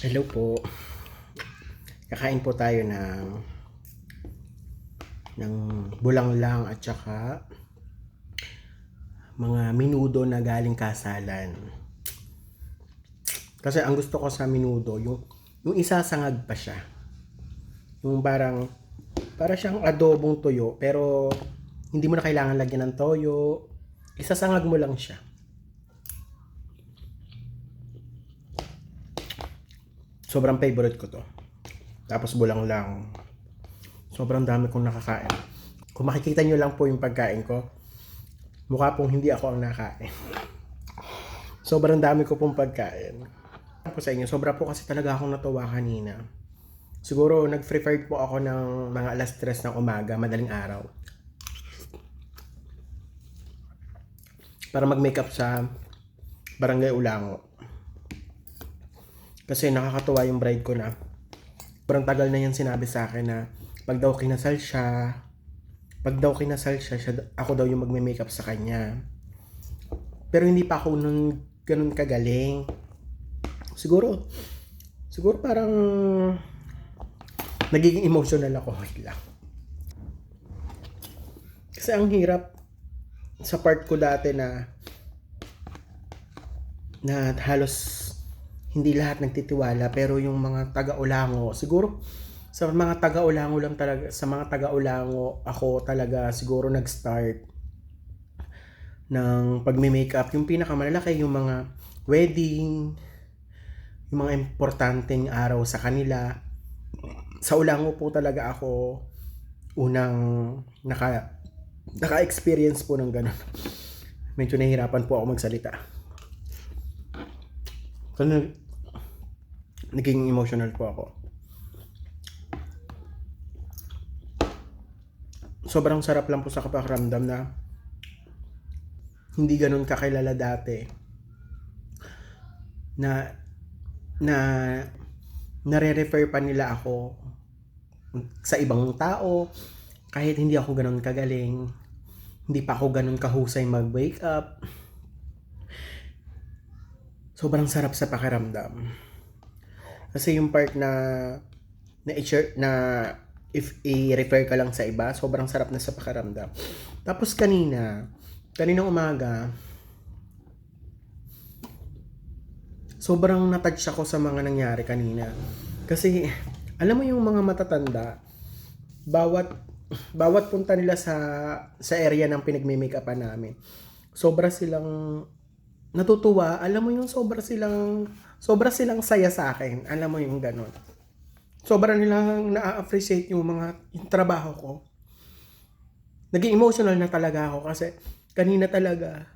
Hello po. Kakain po tayo ng bulanglang at saka mga menudo na galing kasalan. Kasi ang gusto ko sa menudo, yung isasangag pa siya. Yung para siyang adobong tuyo, pero hindi mo na kailangan lagyan ng toyo. Isasangag mo lang siya. Sobrang favorite ko to. Tapos bulanglang. Sobrang dami kong nakakain. Kung makikita nyo lang po yung pagkain ko, mukha pong hindi ako ang nakain. Sobrang dami ko pong pagkain. Po sa inyo, sobra po kasi talaga akong natuwa kanina. Siguro nag-preferred po ako ng mga alas 3 ng umaga, madaling araw. Para mag-makeup sa Barangay Ulango. Kasi nakakatuwa yung bride ko na sobrang tagal na yan sinabi sa akin na pag daw kinasal siya, ako daw yung magme-makeup sa kanya. Pero hindi pa ako nun ganun kagaling. Siguro parang nagiging emotional ako lang. Kasi ang hirap sa part ko dati na halos hindi lahat nagtitiwala, pero yung mga taga-Ulango, siguro sa mga taga-Ulango lang talaga, sa mga taga-Ulango ako talaga siguro nag-start ng pagme-makeup. Yung pinakamalalaki, yung mga wedding, yung mga importanteng araw sa kanila. Sa Ulango po talaga ako unang naka-experience po ng ganun. Medyo nahihirapan po ako magsalita. Kasi naging emotional po ako. Sobrang sarap lang po sa pakiramdam na hindi ganun kakilala dati. Na na nare-refer pa nila ako sa ibang tao kahit hindi ako ganun kagaling. Hindi pa ako ganun kahusay mag-wake up. Sobrang sarap sa pakiramdam. Kasi yung part na if i-refer ka lang sa iba, sobrang sarap na sa pakiramdam. Tapos kaninang umaga, sobrang natouch ako sa mga nangyari kanina. Kasi alam mo yung mga matatanda, bawat punta nila sa area ng pinagme-makeupan namin, sobra silang natutuwa. Alam mo yung sobra silang saya sa akin. Alam mo yung ganun. Sobra nilang na-appreciate yung trabaho ko. Naging emotional na talaga ako kasi kanina talaga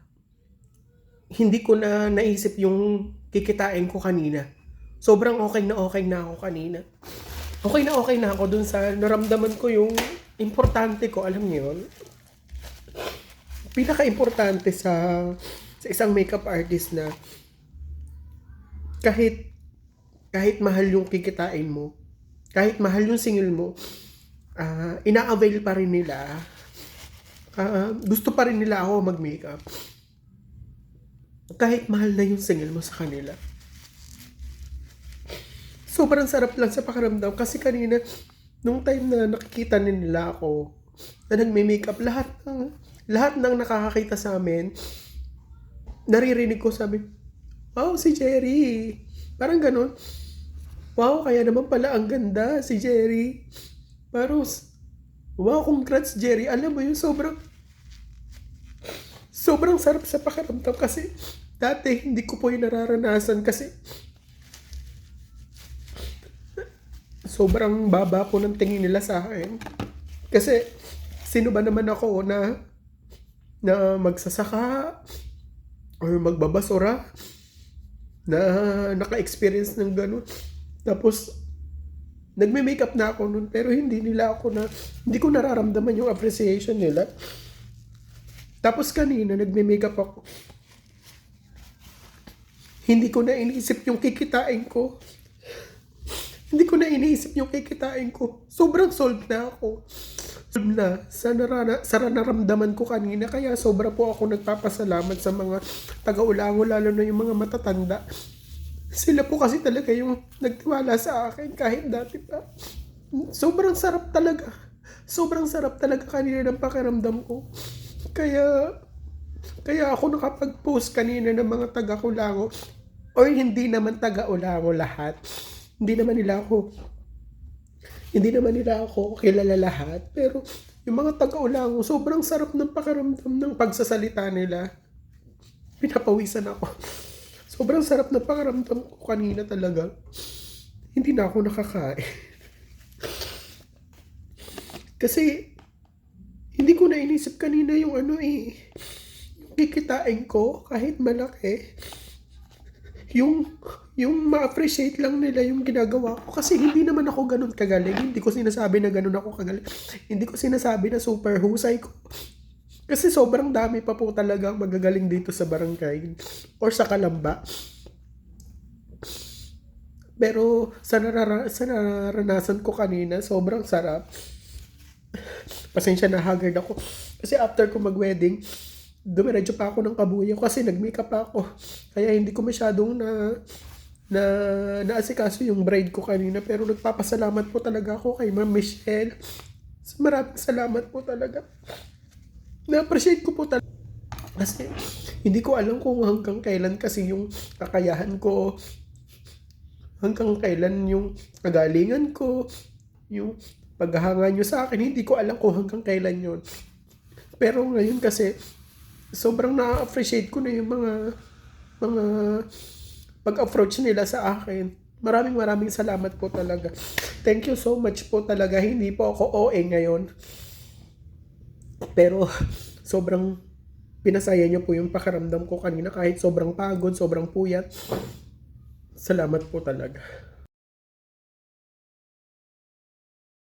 hindi ko na naisip yung kikitain ko kanina. Sobrang okay na ako kanina. Okay na ako dun sa naramdaman ko yung importante ko. Alam niyo yun? Pinaka-importante sa isang makeup artist na kahit mahal yung kikitain mo, kahit mahal yung singil mo, ina-avail pa rin nila, gusto pa rin nila ako mag-makeup. Kahit mahal na yung singil mo sa kanila. Sobrang sarap lang sa pakiramdam kasi kanina, nung time na nakikita nila ako na nagme-makeup, lahat ng nakakakita sa amin, naririnig ko sabi, wow, si Jerry. Parang ganun. Wow, kaya naman pala ang ganda si Jerry. Parang, wow, congrats Jerry. Alam mo yun, sobrang sarap sa pakiramdam kasi dati hindi ko po yung nararanasan kasi sobrang baba po ng tingin nila sa akin. Kasi sino ba naman ako na magsasaka or magbabasura na naka-experience ng ganun. Tapos nagme-makeup na ako nun pero hindi ko nararamdaman yung appreciation nila. Tapos kanina nagme-makeup ako. Hindi ko na iniisip yung kikitain ko. Sobrang solved na ako. Sa naramdaman ko kanina, kaya sobra po ako nagpapasalamat sa mga taga-Ulango, lalo na yung mga matatanda Sila po kasi talaga yung nagtiwala sa akin kahit dati pa. Sobrang sarap talaga. Sobrang sarap talaga kanina ng pakiramdam ko. Kaya, kaya ako nakapag-post kanina ng mga taga-Kulango. Or hindi naman taga-Ulango lahat. Hindi naman nila ako, hindi naman nila ako kilala lahat. Pero yung mga taga-Ulango, sobrang sarap ng pakiramdam ng pagsasalita nila. Pinapawisan ako. Sobrang sarap ng pakiramdam ko kanina talaga. Hindi na ako nakakain. Kasi, hindi ko na inisip kanina yung yung kikitain ko kahit malaki. Yung ma-appreciate lang nila yung ginagawa ko. Kasi hindi naman ako ganun kagaling. Hindi ko sinasabi na ganun ako kagaling. Hindi ko sinasabi na super husay ko. Kasi sobrang dami pa po talaga magagaling dito sa barangay or sa Kalamba. Pero sa naranasan ko kanina, sobrang sarap. Pasensya na, haggard ako. Kasi after ko mag-wedding, dumiretso pa ako ng Kabuyaw kasi nag-makeup pa ako. Kaya hindi ko masyadong naasikaso yung bride ko kanina. Pero nagpapasalamat po talaga ako kay Ma'am Michelle. Maraming salamat po talaga. Na-appreciate ko po talaga. Kasi hindi ko alam kung hanggang kailan kasi yung kakayahan ko, hanggang kailan yung kagalingan ko, yung paghahanga nyo sa akin, hindi ko alam kung hanggang kailan yun. Pero ngayon kasi, sobrang na-appreciate ko na yung mga pag-approach nila sa akin. Maraming salamat po talaga. Thank you so much po talaga. Hindi po ako OA ngayon. Pero sobrang pinasaya nyo po yung pakiramdam ko kanina kahit sobrang pagod, sobrang puyat. Salamat po talaga.